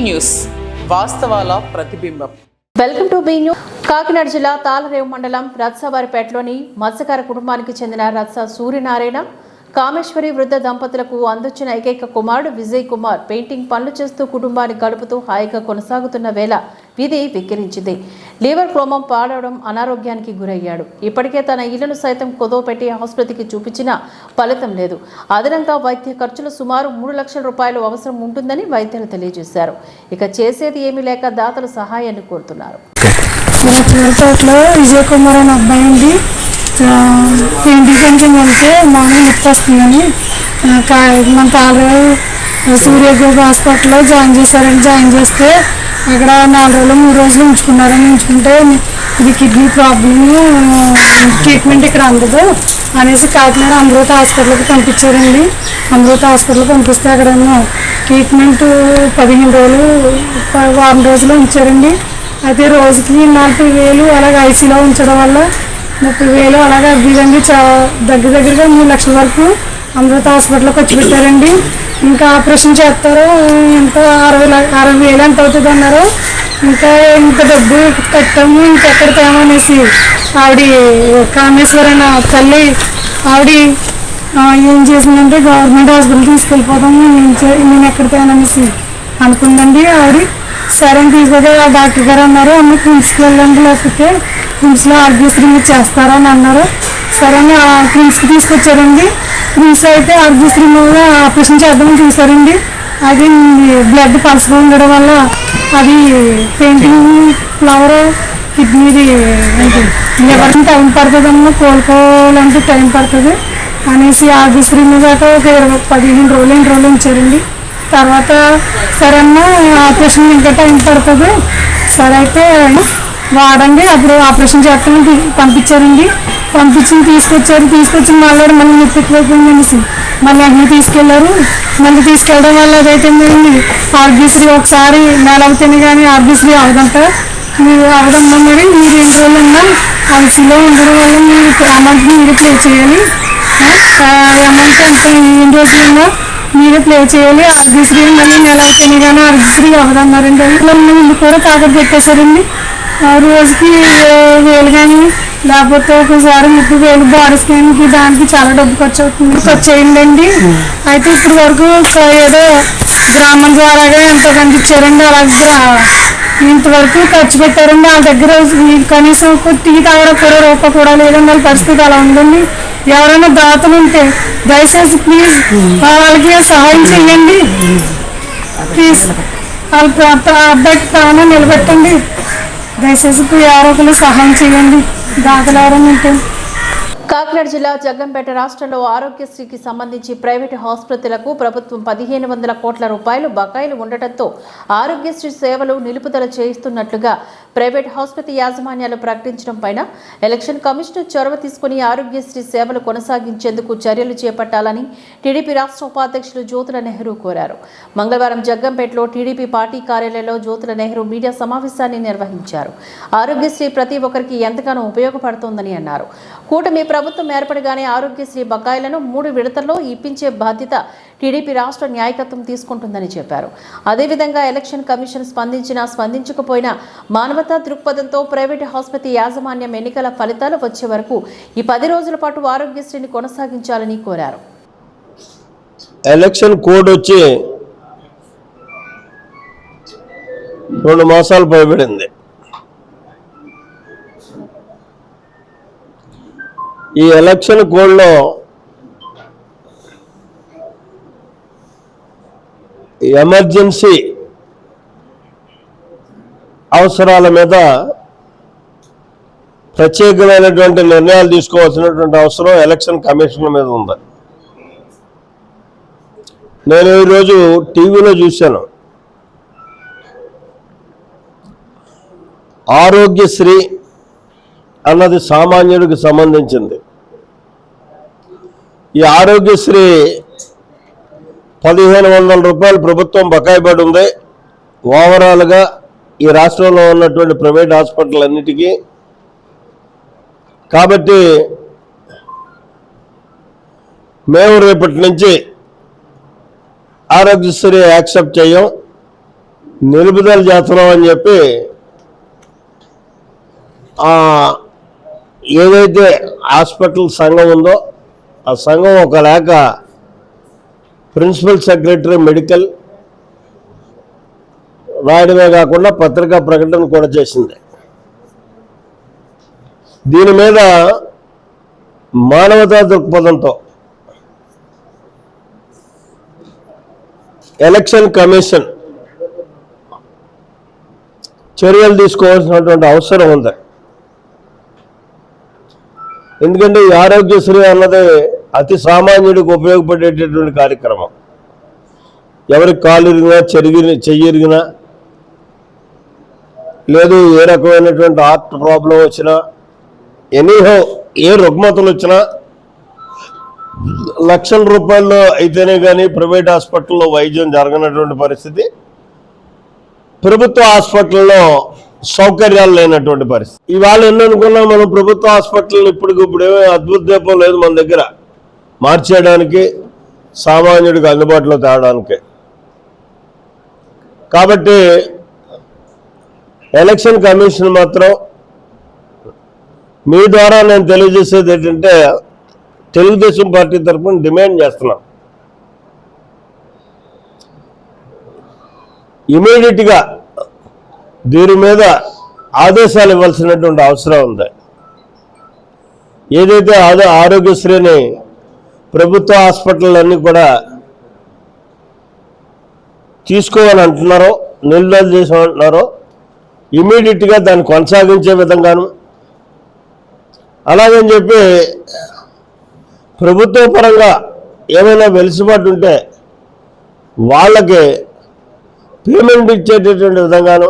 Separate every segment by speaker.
Speaker 1: News వాస్తవాల ప్రతిబింబం.
Speaker 2: Welcome to be news. Kakinada జిల్లా తాళరేవు మండలం రత్సవారిపేటలోని మత్స్యకార కుటుంబానికి చెందిన రత్స సూర్యనారాయణ కామేశ్వరి వృద్ధ దంపతులకు అందొచ్చిన ఏకైక కుమారుడు విజయ్ కుమార్ పెయింటింగ్ పనులు చేస్తూ కుటుంబాన్ని గడుపుతూ హాయిగా కొనసాగుతున్న వేళ విధి విక్కిరించింది. లివర్ క్రోమం పాడవడం అనారోగ్యానికి గురయ్యాడు. ఇప్పటికే తన ఇళ్లను సైతం కుదవపెట్టి ఆసుపత్రికి చూపించినా ఫలితం లేదు. అదనంగా వైద్య ఖర్చులు సుమారు 3 లక్షల రూపాయలు అవసరం ఉంటుందని వైద్యులు తెలియజేశారు. ఇక చేసేది ఏమీ లేక దాతలు సహాయాన్ని కోరుతున్నారు.
Speaker 3: విజయ్ కుమార్ అనే అబ్బాయి అండి పెయింటింగ్ కొంచెం వెళ్తే మార్నింగ్ వస్తుందని మన తాళరేవు సూర్యగోగ హాస్పిటల్లో జాయిన్ చేశారండి. జాయిన్ చేస్తే అక్కడ 4 రోజులు 3 రోజులు ఉంచుకుంటే ఇది కిడ్నీ ప్రాబ్లము ట్రీట్మెంట్ ఇక్కడ అందదు అనేసి కాకినాడ అమృత హాస్పిటల్కి పంపించారండి. అమృత హాస్పిటల్కి పంపిస్తే అక్కడ ట్రీట్మెంట్ 15 రోజులు వారం రోజులు ఉంచారండి. అయితే రోజుకి 40,000 అలాగే ఐసీలో ఉంచడం వల్ల 30,000 అలాగే విధంగా దగ్గరగా 3 లక్షల వరకు అమృత హాస్పిటల్లో ఖర్చు పెట్టారండి. ఇంకా ఆపరేషన్ చేస్తారో ఎంత 60,000 ఎంత అవుతుంది అన్నారో. ఇంకా ఇంత డబ్బు కట్టాము ఇంకెక్కడ తేమనేసి ఆవిడ కామేశ్వరన్న తల్లి ఆవిడ ఏం చేసిందంటే గవర్నమెంట్ హాస్పిటల్ తీసుకెళ్ళిపోతాము నేను ఎక్కడ తేననేసి అనుకుందండి. ఆవిడ సరే అని తీసుకెళ్ళి డాక్టర్ గారు అన్నారు అమ్మ క్లినిక్స్కి వెళ్ళండి లేకపోతే క్లినిక్స్లో ఆరోగ్యశ్రీ చేస్తారా అని అన్నారు. సరే అని క్లినిక్స్కి తీసుకొచ్చారండి. క్లినిక్స్ అయితే ఆరోగ్యశ్రీ మీద ఆపరేషన్ చేద్దామని చూసారండి. అది బ్లడ్ పల్స్గా ఉండడం వల్ల అది పెయింటింగ్ ఫ్లవర్ కిడ్నీది లివర్ టైం పడుతుందమ్మా కోలుకోవాలంటే టైం పడుతుంది అనేసి ఆరోగ్యశ్రీ మీద ఒక 15 రోజులు ఉంచారండి. తర్వాత సరే అన్న ఆపరేషన్ ఇంకా టైం పడుతుంది సరే అయితే వాడండి అప్పుడు ఆపరేషన్ చేస్తామని పంపించారండి. తీసుకొచ్చి మళ్ళీ నొప్పి ఎక్కువైపోయిందనేసి మళ్ళీ అన్నీ తీసుకెళ్లారు. మళ్ళీ తీసుకెళ్ళడం వల్ల అదైతే ఆరోగ్యశ్రీ ఒకసారి నెల అవుతుంది కానీ ఆరోగ్యశ్రీ అవదంట మీరు అవదమ్మా మరి మీరు ఎన్ని రోజులు ఉన్నా ఐసీలో ఉండడం వల్ల మీరు అమౌంట్ మీరే ప్లే చేయాలి. అమౌంట్ ఎంత ఎన్ని రోజులు ఉన్నా మీరే ప్లే చేయాలి. ఆరోగ్యశ్రీ మళ్ళీ నెల అవుతుంది కానీ ఆరోగ్యశ్రీ అవదన్నారండి. ముందు కూడా తాకట్టు పెట్టేశారండి. రోజుకి 1,000 కానీ లేకపోతే ఒకసారి 30,000 బాడీ స్కాన్కి దానికి చాలా డబ్బు ఖర్చు అయ్యిందండి. అయితే ఇప్పటి వరకు ఏదో గ్రామం ద్వారాగా ఎంతోమంది ఇచ్చారండి. అలాగే ఇంతవరకు ఖర్చు పెట్టారండి. వాళ్ళ దగ్గర కనీసం టీ తాగడం కూడా రూపాయి కూడా లేదండి. వాళ్ళ పరిస్థితి అలా ఉందండి. ఎవరైనా దాతలు ఉంటే దయచేసి ప్లీజ్ వాళ్ళకి సహాయం చేయండి. ప్లీజ్ వాళ్ళ అబ్బాయికి ప్రాణం నిలబెట్టండి. దయచేసి ఎవరో ఒకరు సహాయం చేయండి దాతలు ఎవరైనా ఉంటే.
Speaker 2: కాకినాడ జిల్లా జగ్గంపేట రాష్ట్రంలో ఆరోగ్యశ్రీకి సంబంధించి ప్రైవేటు ఆసుపత్రులకు ప్రభుత్వం 1,500 కోట్ల రూపాయలు బకాయిలు ఉండటంతో ఆరోగ్యశ్రీ సేవలు నిలుపుదల చేయిస్తున్నట్లుగా ప్రైవేట్ ఆసుపత్రి యాజమాన్యాలు ప్రకటించడం పైన ఎలక్షన్ కమిషన్ చొరవ తీసుకుని ఆరోగ్యశ్రీ సేవలు కొనసాగించేందుకు చర్యలు చేపట్టాలని టీడీపీ రాష్ట్ర ఉపాధ్యక్షులు జ్యోతుల నెహ్రూ కోరారు. మంగళవారం జగ్గంపేటలో టీడీపీ పార్టీ కార్యాలయంలో జ్యోతుల నెహ్రూ మీడియా సమావేశాన్ని నిర్వహించారు. ఆరోగ్యశ్రీ ప్రతి ఒక్కరికి ఎంతగానో ఉపయోగపడుతోందని అన్నారు. కూటమి ప్రభుత్వం ఏర్పడగానే ఆరోగ్యశ్రీ బకాయిలను 3 విడతల్లో ఇప్పించే బాధ్యత టీడీపీ రాష్ట్ర నాయకత్వం తీసుకుంటుందని చెప్పారు. అదేవిధంగా ఎలక్షన్ కమిషన్ స్పందించకపోయినా మానవతా దృక్పథంతో ప్రైవేటు ఆసుపత్రి యాజమాన్యం ఎన్నికల ఫలితాలు వచ్చే వరకు ఈ 10 రోజుల పాటు ఆరోగ్యశ్రీని కొనసాగించాలని కోరారు.
Speaker 4: ఎలక్షన్ కోడ్ వచ్చి 2 మాసాలు పైబడింది. ఈ ఎలక్షన్ కోడ్లో ఎమర్జెన్సీ అవసరాల మీద ప్రత్యేకమైనటువంటి నిర్ణయాలు తీసుకోవాల్సినటువంటి అవసరం ఎలక్షన్ కమిషన్ మీద ఉంది. నేను ఈరోజు టీవీలో చూశాను, ఆరోగ్యశ్రీ అన్నది సామాన్యుడికి సంబంధించింది. ఈ ఆరోగ్యశ్రీ 1,500 రూపాయలు ప్రభుత్వం బకాయి పడి ఉంది ఓవరాల్గా ఈ రాష్ట్రంలో ఉన్నటువంటి ప్రైవేట్ హాస్పిటల్ అన్నిటికీ. కాబట్టి మేము రేపటి నుంచి ఆరోగ్యశ్రీ యాక్సెప్ట్ చేయం. నిలుపుదల చేస్తున్నాం అని చెప్పి ఏదైతే హాస్పిటల్ సంఘం ఉందో ఆ సంఘం ఒక లేఖ ప్రిన్సిపల్ సెక్రటరీ మెడికల్ రాయడమే కాకుండా పత్రికా ప్రకటన కూడా చేసింది. దీని మీద మానవతా దృక్పథంతో ఎలక్షన్ కమిషన్ చర్యలు తీసుకోవాల్సినటువంటి అవసరం ఉంది. ఎందుకంటే ఈ ఆరోగ్యశ్రీ అన్నది అతి సామాన్యుడికి ఉపయోగపడేటటువంటి కార్యక్రమం. ఎవరికి కాలు ఇరిగినా చెయ్యి ఇరిగినా లేదు ఏ రకమైనటువంటి హార్ట్ ప్రాబ్లం వచ్చినా ఎనీహో ఏ రుగ్మతలు వచ్చినా లక్షల రూపాయల్లో అయితేనే కానీ ప్రైవేట్ హాస్పిటల్లో వైద్యం జరగనటువంటి పరిస్థితి, ప్రభుత్వ హాస్పిటల్లో సౌకర్యాలు లేనటువంటి పరిస్థితి. ఇవాళ ఎన్ననుకున్నా మనం ప్రభుత్వ హాస్పిటల్ని ఇప్పుడు ఏమీ అద్భుత దీపం లేదు మన దగ్గర మార్చేయడానికి, సామాన్యుడికి అందుబాటులో తేవడానికి. కాబట్టి ఎలక్షన్ కమిషన్ మాత్రం మీ ద్వారా నేను తెలియజేసేది ఏంటంటే తెలుగుదేశం పార్టీ తరఫున డిమాండ్ చేస్తున్నాం, ఇమీడియట్గా దీని మీద ఆదేశాలు ఇవ్వాల్సినటువంటి అవసరం ఉంది. ఏదైతే ఆరోగ్యశ్రీని ప్రభుత్వ హాస్పిటల్ కూడా తీసుకోవాలని అంటున్నారో, నిలుదల చేసామంటున్నారో ఇమీడియట్గా దాన్ని కొనసాగించే విధంగాను, అలాగని చెప్పి ప్రభుత్వ పరంగా ఏమైనా వెలుసుబాటు ఉంటే వాళ్ళకి పేమెంట్ ఇచ్చేటటువంటి విధంగాను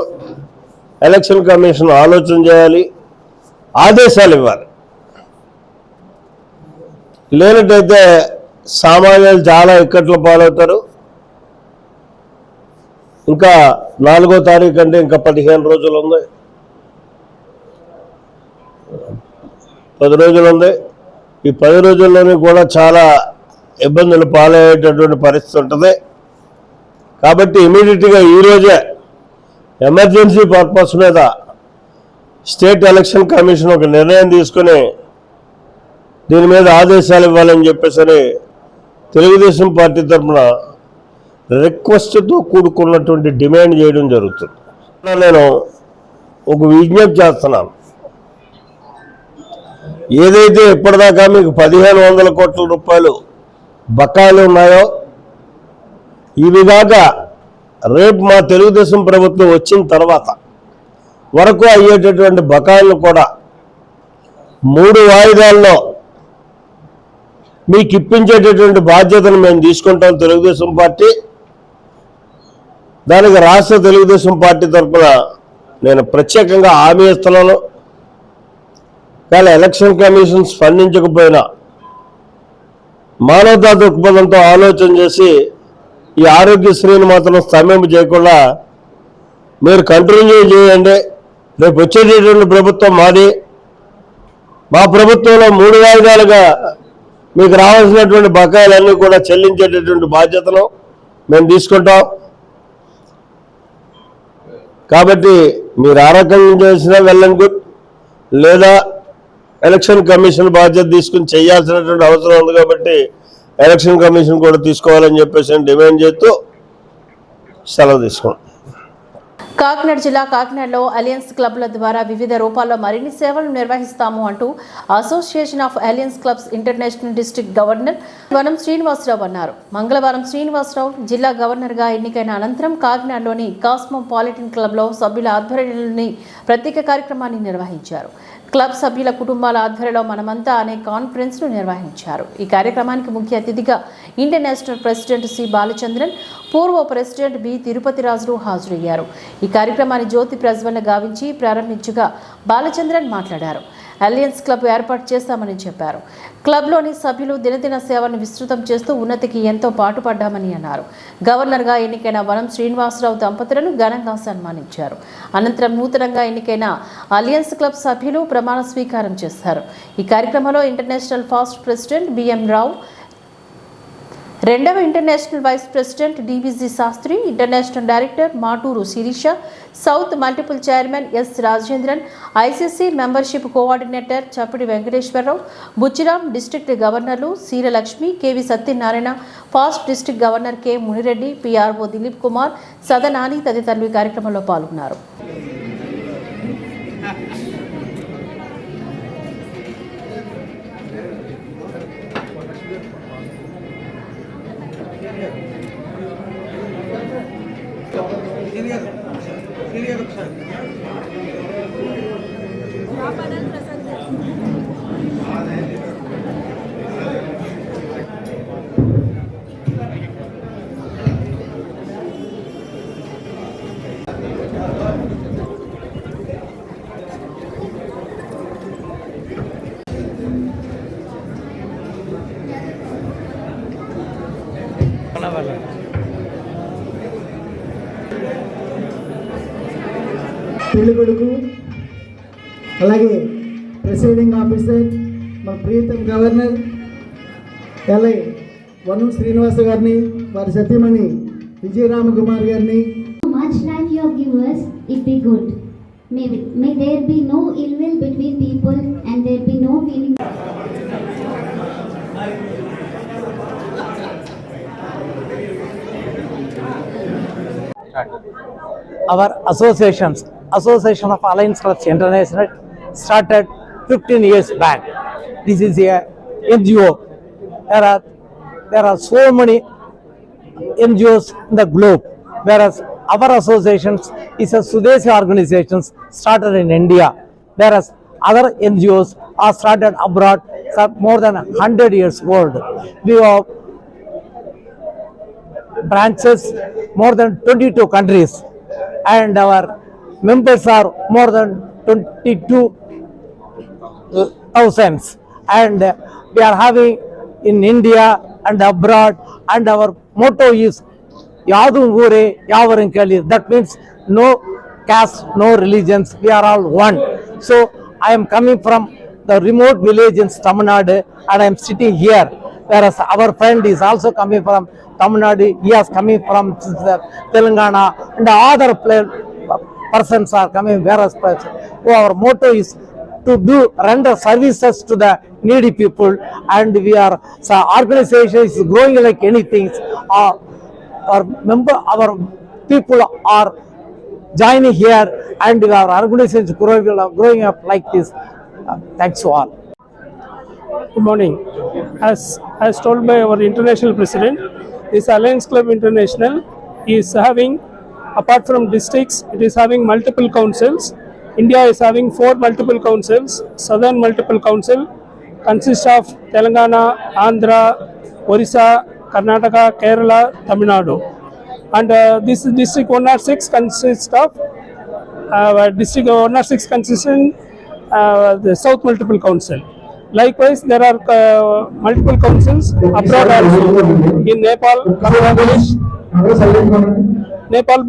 Speaker 4: ఎలక్షన్ కమిషన్ ఆలోచన చేయాలి, ఆదేశాలు ఇవ్వాలి. లేనట్టయితే సామాన్యులు చాలా ఇక్కట్ల పాలవుతారు. ఇంకా 4వ తారీఖు అంటే ఇంకా 15 రోజులు ఉంది, 10 రోజులు ఉంది. ఈ 10 రోజుల్లోనే కూడా చాలా ఇబ్బందులు పాలయ్యేటటువంటి పరిస్థితి ఉంటుంది. కాబట్టి ఇమీడియట్గా ఈరోజే ఎమర్జెన్సీ పర్పస్ మీద స్టేట్ ఎలక్షన్ కమిషన్ ఒక నిర్ణయం తీసుకుని దీని మీద ఆదేశాలు ఇవ్వాలని చెప్పేసి తెలుగుదేశం పార్టీ తరఫున రిక్వెస్ట్తో కూడుకున్నటువంటి డిమాండ్ చేయడం జరుగుతుంది. నేను ఒక విజ్ఞప్తి చేస్తున్నాను, ఏదైతే ఇప్పటిదాకా మీకు 1500 కోట్ల రూపాయలు బకాయిలు ఉన్నాయో ఇవి కాక రేపు మా తెలుగుదేశం ప్రభుత్వం వచ్చిన తర్వాత వరకు అయ్యేటటువంటి బకాయిలను కూడా 3 వాయిదాల్లో మీకు ఇప్పించేటటువంటి బాధ్యతను మేము తీసుకుంటాం తెలుగుదేశం పార్టీ. దానికి రాష్ట్ర తెలుగుదేశం పార్టీ తరఫున నేను ప్రత్యేకంగా హామీ ఇస్తున్నాను. కానీ ఎలక్షన్ కమిషన్ స్పందించకపోయినా మానవతా దృక్పథంతో ఆలోచన చేసి ఈ ఆరోగ్యశ్రీని మాత్రం స్తంభింప చేయకుండా మీరు కంటిన్యూ చేయండి. రేపు వచ్చేటటువంటి ప్రభుత్వం మాది, మా ప్రభుత్వంలో 3 వాయిదాలుగా మీకు రావాల్సినటువంటి బకాయిలన్నీ కూడా చెల్లించేటటువంటి బాధ్యతను మేము తీసుకుంటాం. కాబట్టి మీరు ఆ రకంగా చేసినా వెళ్ళండి గుడ్, లేదా ఎలక్షన్ కమిషన్ బాధ్యత తీసుకుని చేయాల్సినటువంటి అవసరం ఉంది. కాబట్టి ఎలక్షన్ కమిషన్ కూడా తీసుకోవాలని చెప్పేసి డిమాండ్ చేస్తూ సెలవు తీసుకోండి.
Speaker 2: కాకినాడ జిల్లా కాకినాడలో అలయన్స్ క్లబ్ల ద్వారా వివిధ రూపాల్లో మరిన్ని సేవలు నిర్వహిస్తాము అంటూ association of alliance clubs international district governor వనం శ్రీనివాసరావు అన్నారు. మంగళవారం శ్రీనివాసరావు జిల్లా గవర్నర్గా ఎన్నికైన అనంతరం కాకినాడలోని కాస్మోపాలిటన్ క్లబ్లో సభ్యుల ఆధ్వర్యంలోని ప్రత్యేక కార్యక్రమాన్ని నిర్వహించారు. క్లబ్ సభ్యుల కుటుంబాల ఆధ్వర్యంలో మనమంతా అనే కాన్ఫరెన్స్ను నిర్వహించారు. ఈ కార్యక్రమానికి ముఖ్య అతిథిగా ఇంటర్నేషనల్ ప్రెసిడెంట్ సి బాలచంద్రన్, పూర్వ ప్రెసిడెంట్ బి తిరుపతిరాజులు హాజరయ్యారు. ఈ కార్యక్రమాన్ని జ్యోతి ప్రజ్వలన గావించి ప్రారంభించగా బాలచంద్రన్ మాట్లాడారు. అలయన్స్ క్లబ్ ఏర్పాటు చేస్తామని చెప్పారు. క్లబ్లోని సభ్యులు దినదిన సేవలను విస్తృతం చేస్తూ ఉన్నతికి ఎంతో పాటుపడ్డామని అన్నారు. గవర్నర్గా ఎన్నికైన వనం శ్రీనివాసరావు దంపతులను ఘనంగా సన్మానించారు. అనంతరం నూతనంగా ఎన్నికైన అలయన్స్ క్లబ్ సభ్యులు ప్రమాణ స్వీకారం చేశారు. ఈ కార్యక్రమంలో international past president BM Rao, రెండవ international vice president DVG Sastri, international director Maturu Sirisha, south multiple chairman S Rajendran, ICC membership coordinator Chappidi Venkateswararao, Buchiram, district గవర్నర్లు Seeralakshmi, KV Satyanarayana, past district governor K Munireddy, PRO Dilip Kumar, Sadanani తదితరులు ఈ కార్యక్రమంలో పాల్గొన్నారు.
Speaker 5: పెళ్లి కొడుకు అలాగే ప్రిసైడింగ్ ఆఫీసర్ మన ప్రియతం గవర్నర్ ఎల్ఐ వనం శ్రీనివాస గారిని, వారి సతీమణి విజయరామకుమార్ గారిని,
Speaker 6: much life you have given us, it be good. May there be no ill will between people and there be no feeling.
Speaker 7: Our Association of Alliance Clubs International started 15 years back. This is a NGO. There are so many NGOs in the globe, whereas our association is a Swadeshi organization started in India, whereas other NGOs are started abroad, are more than 100 years old. We have branches more than 22 countries, and our members are more than 22,000, and we are having in India and abroad, and our motto is Yadum Ure Yavarum Kali. That means no caste, no religions, we are all one. So I am coming from the remote village in Tamil Nadu and I am sitting here, whereas our friend is also coming from Tamil Nadu, he is coming from Telangana, and other persons are coming various places. So our motto is to render services to the needy people, and we are, so organization is growing like anything. Our people are joining here, and our organization is growing up like this. Thanks to all.
Speaker 8: Good morning. As told by our international president, this Alliance Club International is having, apart from districts, it is having multiple councils. India is having 4 multiple councils. Southern Multiple Council consists of Telangana, Andhra, Orissa, Karnataka, Kerala, Tamil Nadu. And this district 106 consists of the South Multiple Council. Likewise, there are multiple councils abroad also, in Nepal,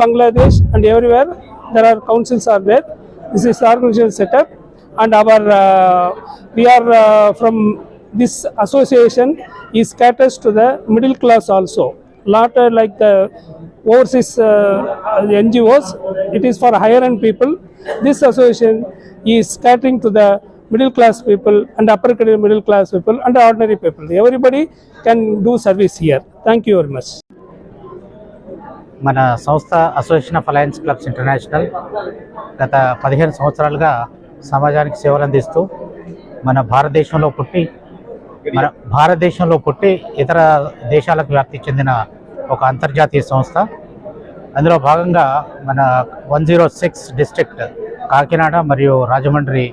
Speaker 8: Bangladesh, and everywhere there are councils are there. This is the organization setup, and we are from this association is caters to the middle class also. Not like the overseas NGOs, it is for higher end people. This association is catering to the middle class people and upper middle class people and ordinary people. Everybody can do service here. Thank you very much.
Speaker 9: మన సంస్థ association of alliance clubs international గత 15 సంవత్సరాలుగా సమాజానికి సేవలు అందిస్తూ మన భారతదేశంలో పుట్టి ఇతర దేశాలకు వ్యాప్తి చెందిన ఒక అంతర్జాతీయ సంస్థ. అందులో భాగంగా మన 106 డిస్ట్రిక్ట్ కాకినాడ మరియు రాజమండ్రి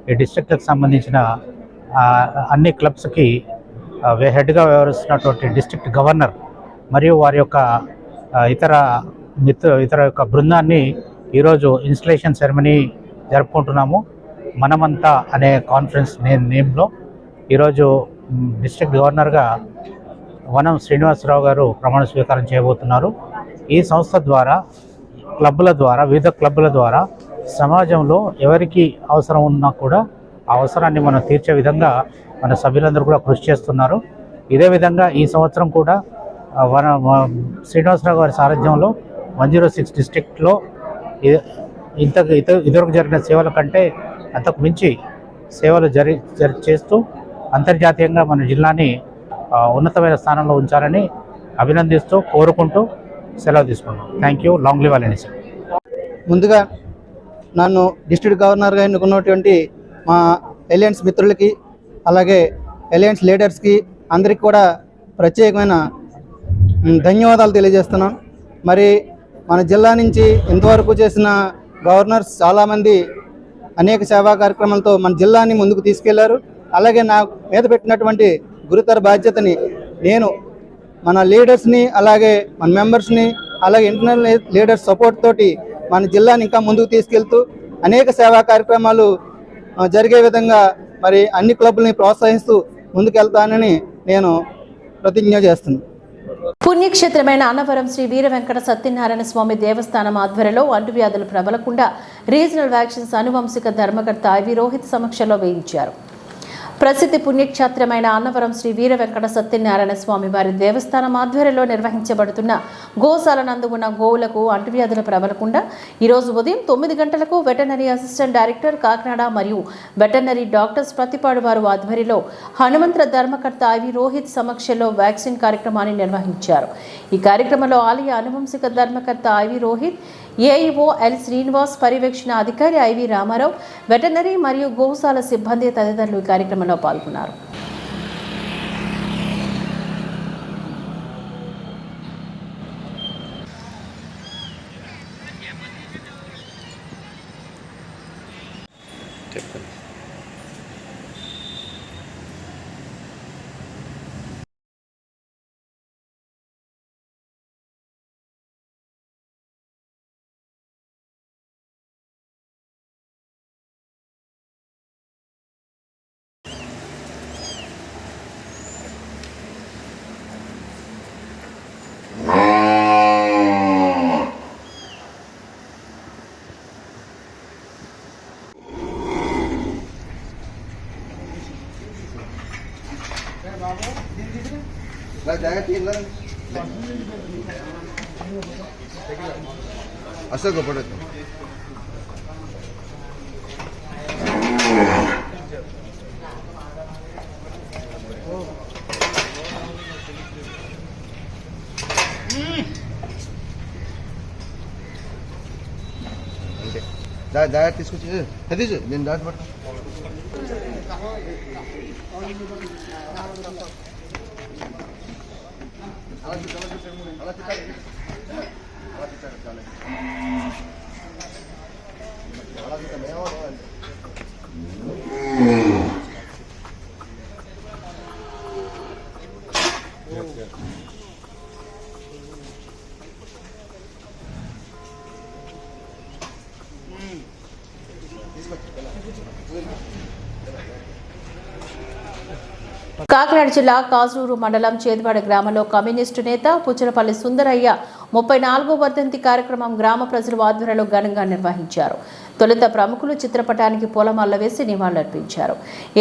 Speaker 9: ఈ డిస్ట్రిక్ట్కి సంబంధించిన అన్ని క్లబ్స్కి హెడ్గా వ్యవహరిస్తున్నటువంటి డిస్ట్రిక్ట్ గవర్నర్ మరియు వారి యొక్క ఇతర యొక్క బృందాన్ని ఈరోజు ఇన్స్టలేషన్ సెరమనీ జరుపుకుంటున్నాము. మనమంతా అనే కాన్ఫరెన్స్ నేమ్లో ఈరోజు డిస్ట్రిక్ట్ గవర్నర్గా వనం శ్రీనివాసరావు గారు ప్రమాణ స్వీకారం చేయబోతున్నారు. ఈ సంస్థ ద్వారా వివిధ క్లబ్బుల ద్వారా సమాజంలో ఎవరికి అవసరం ఉన్నా కూడా ఆ అవసరాన్ని మనం తీర్చే విధంగా మన సభ్యులందరూ కూడా కృషి చేస్తున్నారు. ఇదే విధంగా ఈ సంవత్సరం కూడా శ్రీనివాసరావు గారి సారథ్యంలో 106 డిస్ట్రిక్ట్లో ఇదివరకు జరిగిన సేవల కంటే అంతకు మించి సేవలు చేస్తూ అంతర్జాతీయంగా మన జిల్లాని ఉన్నతమైన స్థానంలో ఉంచాలని అభినందిస్తూ కోరుకుంటూ సెలవు తీసుకున్నాం. Thank you. Long live allowance.
Speaker 5: ముందుగా నన్ను డిస్ట్రిక్ట్ గవర్నర్గా ఎన్నుకున్నటువంటి మా ఎలియన్స్ మిత్రులకి అలాగే ఎలియన్స్ లీడర్స్కి అందరికీ కూడా ప్రత్యేకమైన ధన్యవాదాలు తెలియజేస్తున్నాం. మరి మన జిల్లా నుంచి ఇంతవరకు చేసిన గవర్నర్స్ చాలామంది అనేక సేవా కార్యక్రమాలతో మన జిల్లాని ముందుకు తీసుకెళ్లారు. అలాగే నా మీద పెట్టినటువంటి గురుతర బాధ్యతని నేను మన లీడర్స్ని అలాగే మన మెంబర్స్ని అలాగే ఇంటర్నల్ లీడర్స్ సపోర్ట్ తోటి మన జిల్లాని ఇంకా ముందుకు తీసుకెళ్తూ అనేక సేవా కార్యక్రమాలు జరిగే విధంగా మరి అన్ని క్లబ్లని ప్రోత్సహిస్తూ ముందుకెళ్తానని నేను ప్రతిజ్ఞ చేస్తున్నాను.
Speaker 2: పుణ్యక్షేత్రమైన అన్నవరం శ్రీ వీర వెంకట సత్యనారాయణ స్వామి దేవస్థానం ఆధ్వర్యంలో అంటువ్యాధులు ప్రబలకుండా రీజనల్ వ్యాక్సిన్స్ అనువంశిక ధర్మకర్త ఐవి రోహిత్ సమక్షంలో వేయించారు. ప్రసిద్ధి పుణ్యక్షేత్రమైన అన్నవరం శ్రీ వీర వెంకట సత్యనారాయణ స్వామి వారి దేవస్థానం ఆధ్వర్యంలో నిర్వహించబడుతున్న గోశాల నందు ఉన్న గోవులకు అంటువ్యాధులు ప్రబలకుండా ఈరోజు ఉదయం 9 గంటలకు వెటర్నరీ అసిస్టెంట్ డైరెక్టర్ కాకినాడ మరియు వెటర్నరీ డాక్టర్స్ ప్రతిపాడు వారు ఆధ్వర్యంలో హనుమంత్ర ధర్మకర్త ఐవి రోహిత్ సమక్షంలో వ్యాక్సిన్ కార్యక్రమాన్ని నిర్వహించారు. ఈ కార్యక్రమంలో ఆలయ అనువంశిక ధర్మకర్త IV Rohit, AEO L Srinivas, పర్యవేక్షణ అధికారి ఐవి రామారావు, వెటర్నరీ మరియు గోశాల సిబ్బంది తదితరులు ఈ కార్యక్రమంలో పాల్గొన్నారు.
Speaker 10: असं कपडे దారి తీసుకొచ్చి అది నేను దాటి పట్టు
Speaker 2: కాకినాడ జిల్లా కాజూరు మండలం చేదువాడ గ్రామంలో కమ్యూనిస్టు నేత పుచ్చలపల్లి సుందరయ్య 34వ వర్ధంతి కార్యక్రమం గ్రామ ప్రజల ఆధ్వర్యంలో ఘనంగా నిర్వహించారు. తొలుత ప్రముఖులు చిత్రపటానికి పూలమాల వేసి నివాళులర్పించారు.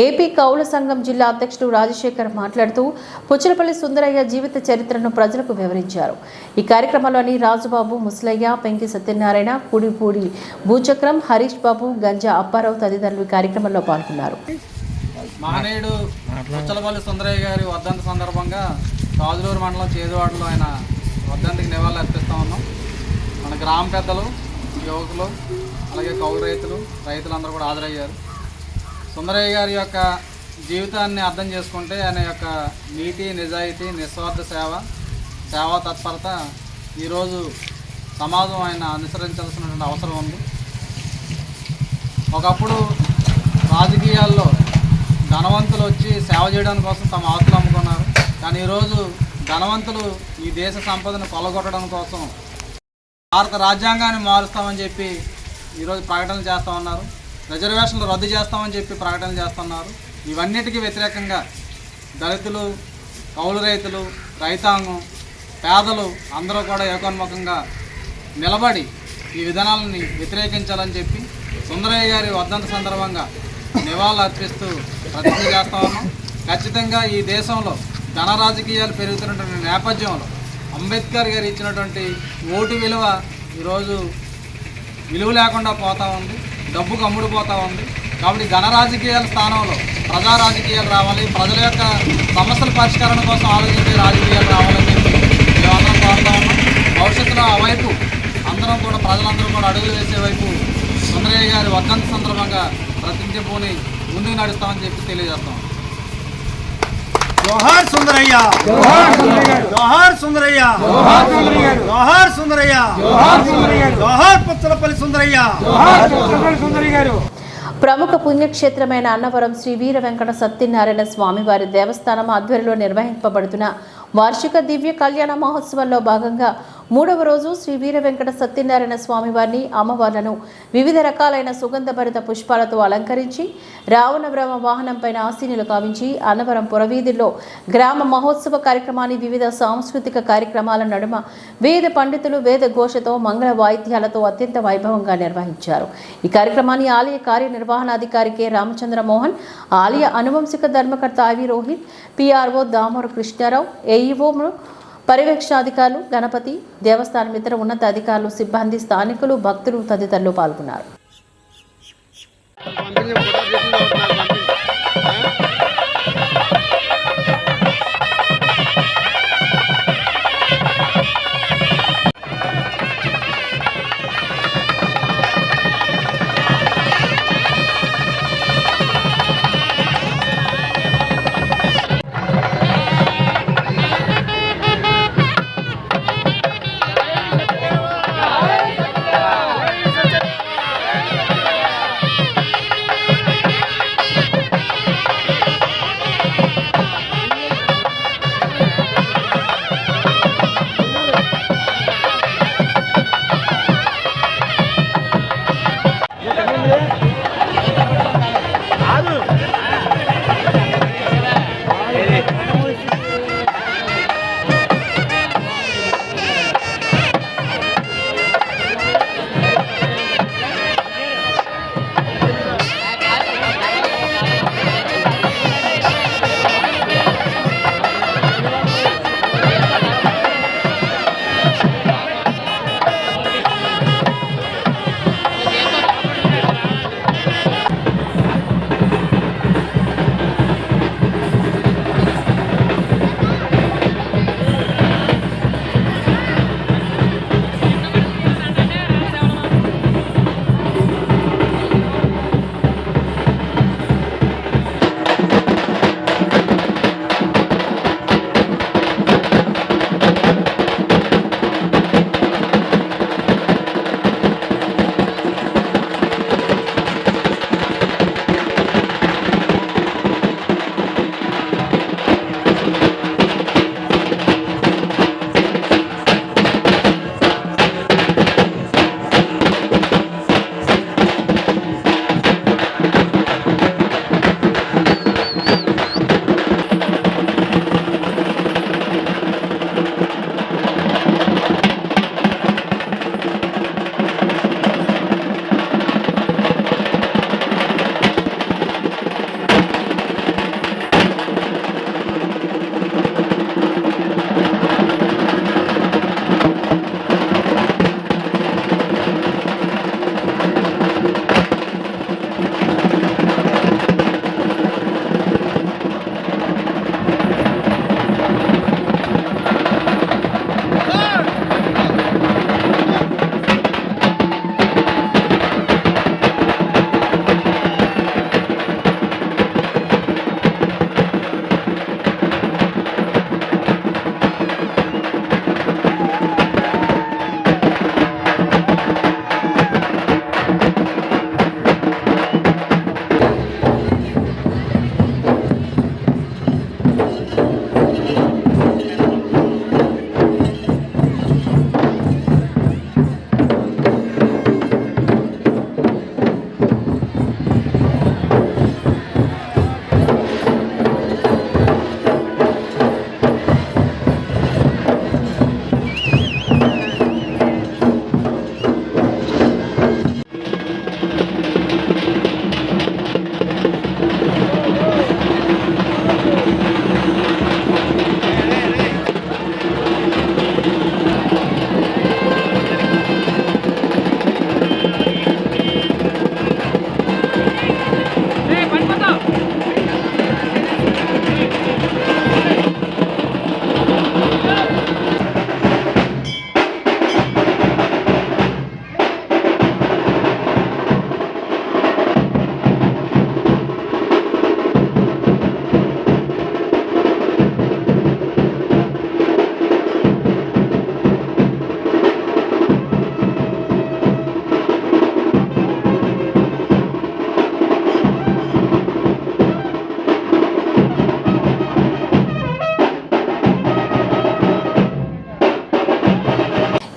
Speaker 2: ఏపీ కౌలు సంఘం జిల్లా అధ్యక్షుడు రాజశేఖర్ మాట్లాడుతూ పుచ్చలపల్లి సుందరయ్య జీవిత చరిత్రను ప్రజలకు వివరించారు. ఈ కార్యక్రమంలోని రాజుబాబు, ముసలయ్య, పెంకి సత్యనారాయణ, కుడిపూడి భూచక్రం, హరీష్ బాబు, గంజా అప్పారావు తదితరులు ఈ కార్యక్రమంలో పాల్గొన్నారు.
Speaker 11: మహనీయుడు పుచ్చలపల్లి సుందరయ్య గారి వర్ధంతి సందర్భంగా కాజులూరు మండలం చేదువాడలో ఆయన వర్ధంతికి నివాళులు అర్పిస్తూ ఉన్నాం. మన గ్రామ పెద్దలు, యువకులు, అలాగే కౌలు రైతులందరూ కూడా హాజరయ్యారు. సుందరయ్య గారి యొక్క జీవితాన్ని అర్థం చేసుకుంటే ఆయన యొక్క నీతి, నిజాయితీ, నిస్వార్థ సేవా తత్పరత ఈరోజు సమాజం ఆయన అనుసరించాల్సినటువంటి అవసరం ఉంది. ఒకప్పుడు రాజకీయాల్లో ధనవంతులు వచ్చి సేవ చేయడం కోసం తమ ఆస్తులు అమ్ముకున్నారు. కానీ ఈరోజు ధనవంతులు ఈ దేశ సంపదను కొల్లగొట్టడం కోసం భారత రాజ్యాంగాన్ని మారుస్తామని చెప్పి ఈరోజు ప్రకటనలు చేస్తూ ఉన్నారు. రిజర్వేషన్లు రద్దు చేస్తామని చెప్పి ప్రకటనలు చేస్తున్నారు. ఇవన్నిటికీ వ్యతిరేకంగా దళితులు, కౌలు రైతులు, రైతాంగం, పేదలు అందరూ కూడా ఏకోన్ముఖంగా నిలబడి ఈ విధానాలని వ్యతిరేకించాలని చెప్పి సుందరయ్య గారి వర్ధంతి సందర్భంగా నివాళులు అర్పిస్తూ ప్రతిజ్ఞ చేస్తా ఉన్నాం. ఖచ్చితంగా ఈ దేశంలో ధన రాజకీయాలు పెరుగుతున్నటువంటి నేపథ్యంలో అంబేద్కర్ గారు ఇచ్చినటువంటి ఓటు విలువ ఈరోజు విలువ లేకుండా పోతూ ఉంది, డబ్బుకు అమ్ముడుపోతూ ఉంది. కాబట్టి ఘన రాజకీయాల స్థానంలో ప్రజా రాజకీయాలు రావాలి, ప్రజల యొక్క సమస్యల పరిష్కారం కోసం ఆలోచించే రాజకీయాలు రావాలని చెప్పి మేమందరం కోరుతా ఉన్నాం. భవిష్యత్తులో ఆ వైపు అందరం కూడా ప్రజలందరూ కూడా అడుగులు వేసే వైపు సుందరయ్య గారి వర్ధంతి సందర్భంగా ప్రతిజ్ఞ పూని ముందుకు నడుస్తామని చెప్పి తెలియజేస్తాం.
Speaker 12: జోహార్ సుందరయ్య, జోహార్ సుందరయ్య, జోహార్ సుందరయ్య, జోహార్ పుచ్చలపల్లి సుందరయ్య.
Speaker 2: ప్రముఖ పుణ్యక్షేత్రమైన అన్నవరం శ్రీ వీర వెంకట సత్యనారాయణ స్వామివారి దేవస్థానం ఆధ్వర్యంలో నిర్వహింపబడుతున్న వార్షిక దివ్య కళ్యాణ మహోత్సవంలో భాగంగా 3వ రోజు శ్రీ వీర వెంకట సత్యనారాయణ స్వామివారిని అమ్మవార్లను వివిధ రకాలైన సుగంధభరిత పుష్పాలతో అలంకరించి రావణ బ్రహ్మ వాహనంపైన ఆసీనులు కావించి అన్నవరం పురవీధుల్లో గ్రామ మహోత్సవ కార్యక్రమాన్ని వివిధ సాంస్కృతిక కార్యక్రమాల నడుమ వేద పండితులు వేద ఘోషతో మంగళ వాయిద్యాలతో అత్యంత వైభవంగా నిర్వహించారు. ఈ కార్యక్రమాన్ని ఆలయ కార్యనిర్వహణాధికారి కె రామచంద్ర మోహన్, ఆలయ అనువంశిక ధర్మకర్త IV Rohit, PRO Damoru Krishnarao, AEO పర్యవేక్షణాధికారులు, గణపతి, దేవస్థానం ఇతర ఉన్నత అధికారులు, సిబ్బంది, స్థానికులు, భక్తులు తదితరులు పాల్గొన్నారు.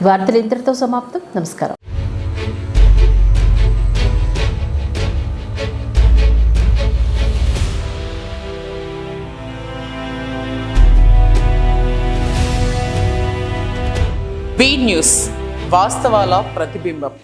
Speaker 2: వార్తలు ఇంతటితో సమాప్తం. నమస్కారం.
Speaker 1: బీ న్యూస్, వాస్తవాల ప్రతిబింబం.